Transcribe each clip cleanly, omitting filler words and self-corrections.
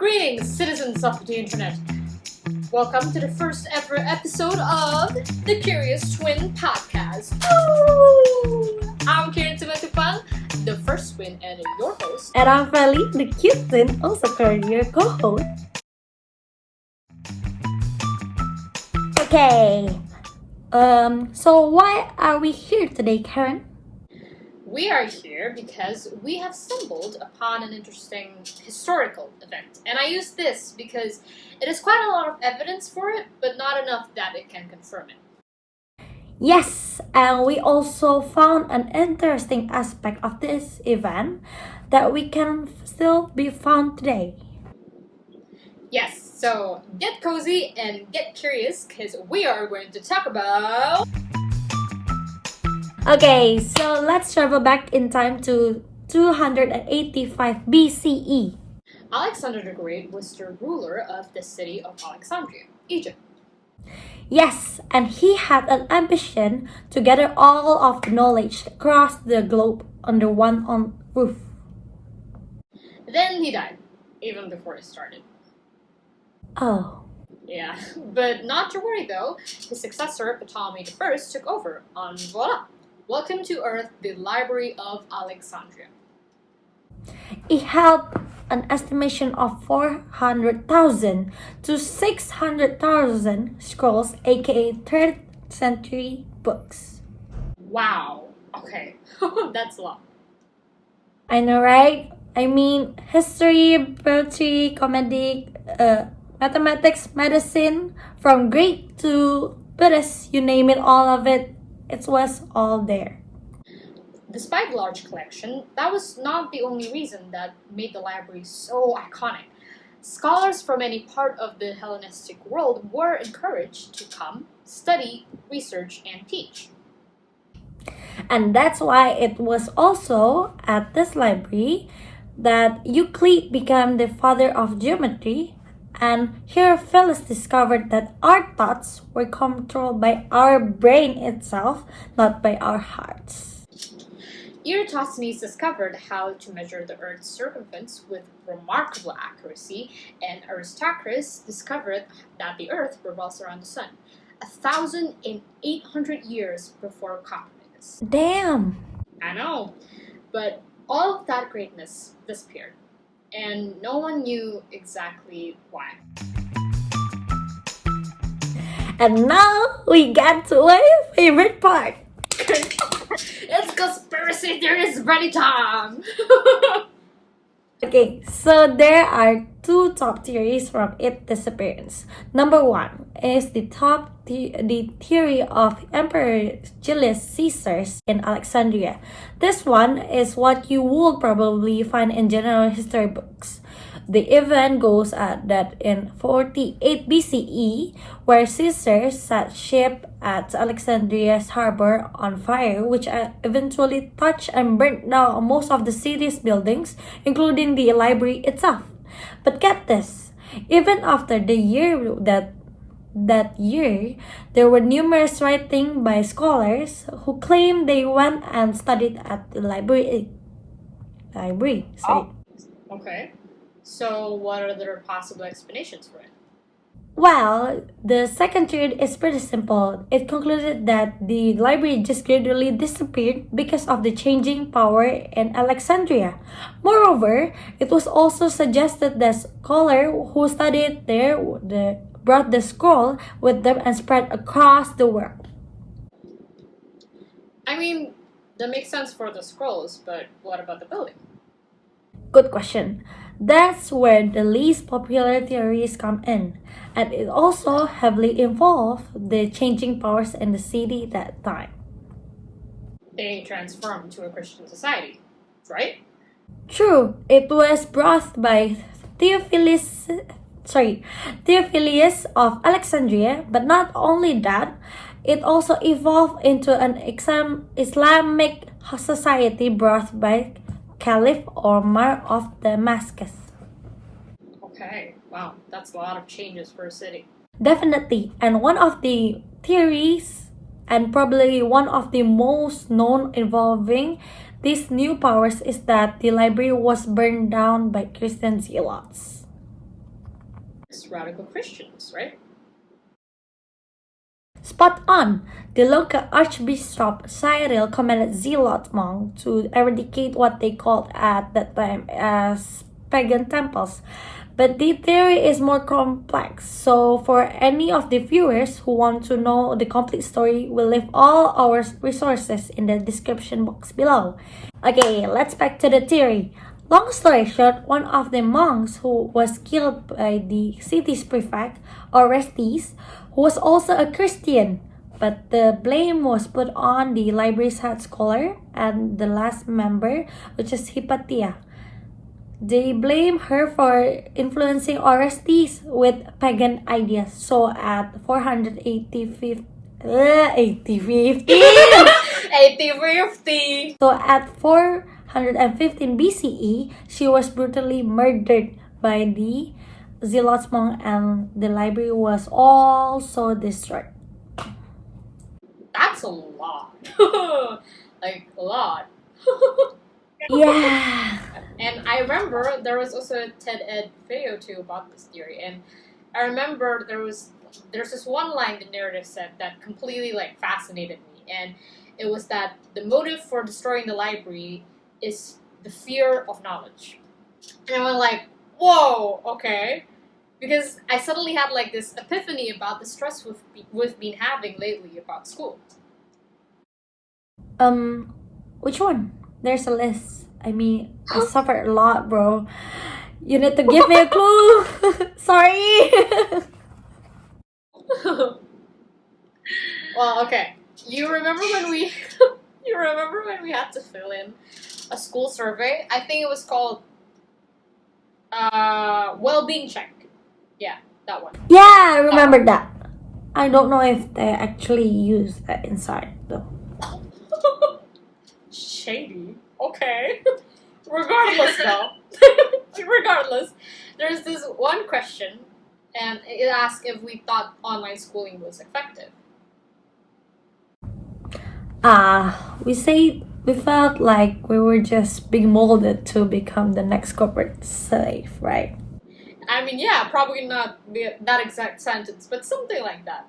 Greetings, citizens of the internet. Welcome to the first ever episode of the Curious Twin Podcast. Woo! I'm Kieran Tumatupang, the first twin and your host. And I'm Feli, the cute twin, also currently your co-host. Okay. So why are we here today, Karen? We are here because we have stumbled upon an interesting historical event. And I use this because it is quite a lot of evidence for it, but not enough that it can confirm it. Yes, and we also found an interesting aspect of this event that we can still be found today. Yes, so get cozy and get curious because we are going to talk about... Okay, so let's travel back in time to 285 BCE. Alexander the Great was the ruler of the city of Alexandria, Egypt. Yes, and he had an ambition to gather all of the knowledge across the globe under one roof. Then he died, even before it started. Oh. Yeah, but not to worry though, his successor, Ptolemy I, took over, and voila! Welcome to Earth, the Library of Alexandria. It held an estimation of 400,000 to 600,000 scrolls, aka 3rd century books. Wow, okay, that's a lot. I know, right? I mean, history, poetry, comedic, mathematics, medicine, from Greek to Buddhist, you name it, all of it, it was all there. Despite the large collection, that was not the only reason that made the library so iconic. Scholars from any part of the Hellenistic world were encouraged to come, study, research, and teach. And that's why it was also at this library that Euclid became the father of geometry, and here Phyllis discovered that our thoughts were controlled by our brain itself, not by our hearts. Eratosthenes discovered how to measure the Earth's circumference with remarkable accuracy, and Aristarchus discovered that the Earth revolves around the Sun 1,800 years before Copernicus. Damn! I know, but all of that greatness disappeared, and no one knew exactly why. And now we get to my favorite part. It's conspiracy theories ready time! Okay, so there are two top theories from its disappearance. Number one is the theory of Emperor Julius Caesar's in Alexandria. This one is what you will probably find in general history books. The event goes that in 48 BCE, where Caesar set ship at Alexandria's harbor on fire, which eventually touched and burnt down most of the city's buildings, including the library itself. But get this, even after the year that year, there were numerous writings by scholars who claimed they went and studied at the library. Oh, okay. So, what are the possible explanations for it? Well, the second theory is pretty simple. It concluded that the library just gradually disappeared because of the changing power in Alexandria. Moreover, it was also suggested that scholars who studied there brought the scroll with them and spread across the world. I mean, that makes sense for the scrolls, but what about the building? Good question. That's where the least popular theories come in, and it also heavily involved the changing powers in the city that time. They transformed to a Christian society, right? True, it was brought by Theophilus of Alexandria, but not only that, it also evolved into an Islamic society brought by Caliph Omar of Damascus. Okay, wow, that's a lot of changes for a city. Definitely, and one of the theories, and probably one of the most known involving these new powers, is that the library was burned down by Christian zealots. It's radical Christians, right? Spot on! The local Archbishop Cyril commanded zealot monks to eradicate what they called at that time as pagan temples. But the theory is more complex, so for any of the viewers who want to know the complete story, we'll leave all our resources in the description box below. Okay, let's back to the theory. Long story short, one of the monks who was killed by the city's prefect, Orestes, who was also a Christian, but the blame was put on the library's head scholar and the last member, which is Hypatia. They blame her for influencing Orestes with pagan ideas. So at 485, 8050. so at 415 BCE, she was brutally murdered by the zealots monk and the library was also destroyed. That's a lot. Like, a lot. Yeah. And I remember there was also a TED Ed video too about this theory, and I remember there's this one line the narrative said that completely like fascinated me, and it was that the motive for destroying the library is the fear of knowledge. And I went like, whoa, okay, because I suddenly had like this epiphany about the stress we've been having lately about school. Which one? There's a list. I mean, I suffered a lot, bro. You need to give me a clue. Sorry. Well, okay. You remember when we had to fill in a school survey? I think it was called well-being check. Yeah, that one. Yeah, I remember that. I don't know if they actually use that inside though. Shady. Okay. Regardless, though. Regardless, there's this one question, and it asked if we thought online schooling was effective. We felt like we were just being molded to become the next corporate slave, right? I mean, yeah, probably not that exact sentence, but something like that.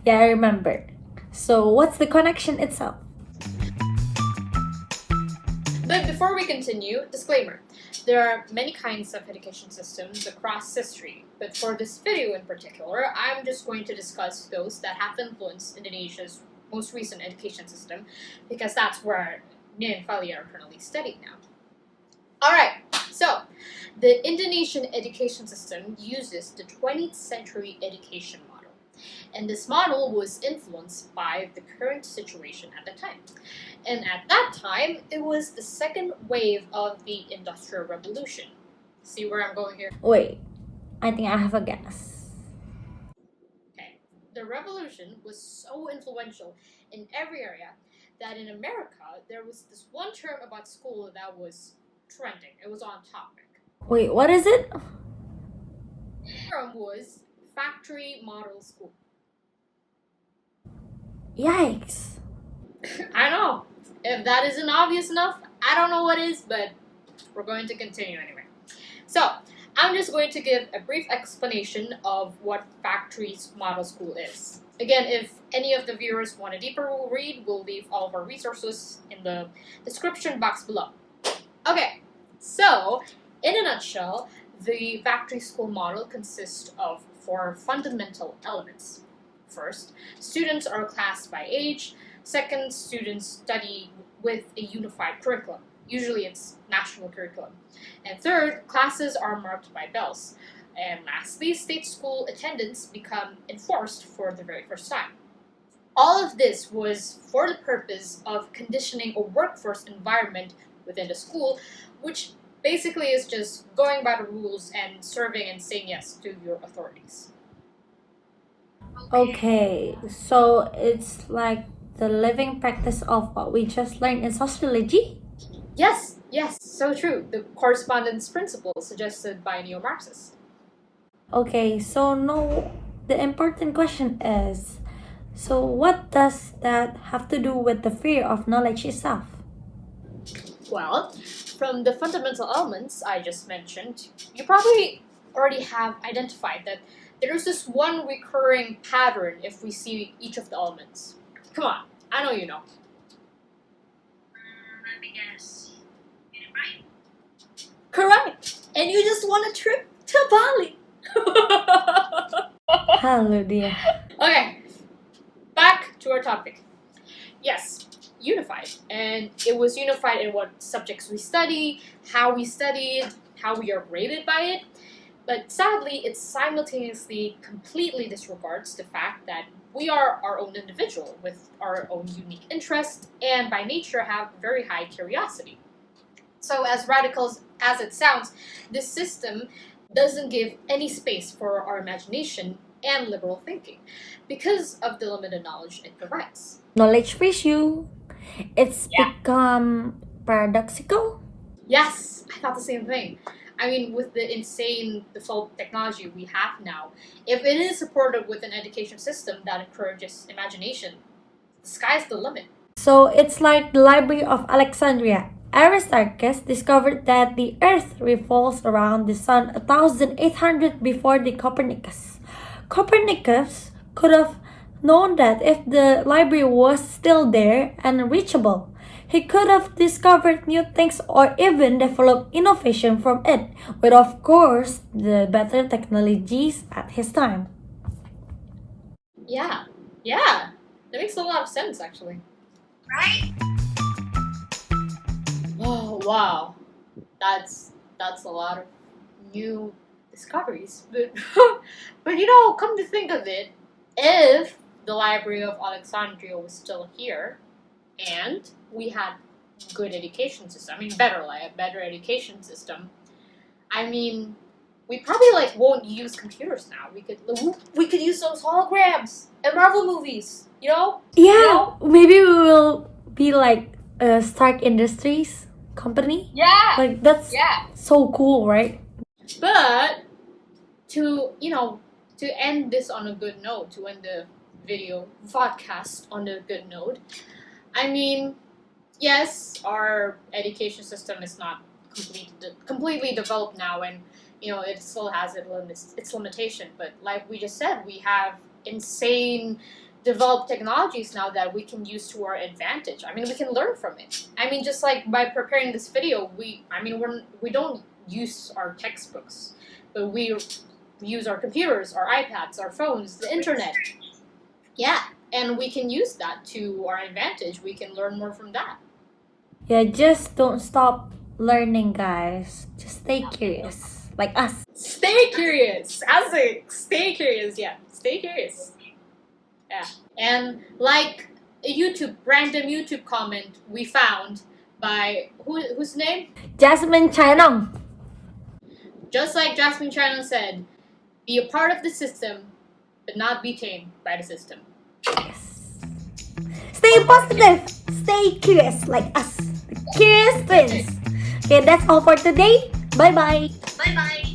Yeah, I remember. So, what's the connection itself? But before we continue, disclaimer. There are many kinds of education systems across history, but for this video in particular, I'm just going to discuss those that have influenced Indonesia's most recent education system, because that's where me and Fali are currently studying now. Alright, so the Indonesian education system uses the 20th century education model, and this model was influenced by the current situation at the time. And at that time, it was the second wave of the Industrial Revolution. See where I'm going here? Wait, I think I have a guess. Okay. The revolution was so influential in every area that in America, there was this one term about school that was trending. It was on topic. Wait, what is it? The term was factory model school. Yikes. I know. If that isn't obvious enough, I don't know what is, but we're going to continue anyway. So, I'm just going to give a brief explanation of what factory model school is. Again, if any of the viewers want a deeper read, we'll leave all of our resources in the description box below. Okay, so in a nutshell, the factory school model consists of 4 fundamental elements. First, students are classed by age. Second, students study with a unified curriculum. Usually it's national curriculum. And third, classes are marked by bells. And lastly, state school attendance become enforced for the very first time. All of this was for the purpose of conditioning a workforce environment within the school, which basically is just going by the rules and serving and saying yes to your authorities. Okay, so it's like the living practice of what we just learned in sociology? Yes, so true. The correspondence principle suggested by neo-Marxists. Okay, so no, the important question is, so what does that have to do with the fear of knowledge itself? Well, from the fundamental elements I just mentioned, you probably already have identified that there's this one recurring pattern if we see each of the elements. Come on, I know you know. Let me guess. Get it right? Correct. And you just want a trip to Bali. Hello, dear. Okay, back to our topic. Yes, unified. And it was unified in what subjects we study, how we studied, how we are rated by it. But sadly, it simultaneously completely disregards the fact that we are our own individual with our own unique interests and by nature have very high curiosity. So as radical as it sounds, this system doesn't give any space for our imagination and liberal thinking because of the limited knowledge it provides. Knowledge issue. It's Yeah. become paradoxical. Yes, I thought the same thing. I mean, with the insane default technology we have now, if it is supported with an education system that encourages imagination, the sky's the limit. So it's like the Library of Alexandria. Aristarchus discovered that the Earth revolves around the Sun 1,800 before the Copernicus. Copernicus could have known that if the library was still there and reachable. He could have discovered new things or even developed innovation from it, with of course the better technologies at his time. Yeah, that makes a lot of sense actually. Right? Oh wow, that's a lot of new discoveries. But but come to think of it, if the Library of Alexandria was still here, and we had good education system, I mean better education system, I mean we probably won't use computers now. We could use those holograms and Marvel movies, Yeah, maybe we will be like a Stark Industries company. Yeah. Like that's Yeah. so cool, right? But to end this on a good note, to end the video Vodcast on a good note, I mean, yes, our education system is not completely developed now, and it still has its limitation. But like we just said, we have insane developed technologies now that we can use to our advantage. I mean, we can learn from it. I mean, just like by preparing this video, we don't use our textbooks, but we use our computers, our iPads, our phones, the internet. Yeah, and we can use that to our advantage. We can learn more from that. Yeah, just don't stop learning, guys. Just stay curious, like us. Stay curious. Stay curious. Yeah, stay curious. Yeah, and like a random YouTube comment we found by whose name? Jasmine Chainong. Just like Jasmine China said, be a part of the system, but not be tamed by the system. Yes. Stay positive. Stay curious, like us. Curious twins. Okay, that's all for today. Bye bye. Bye bye.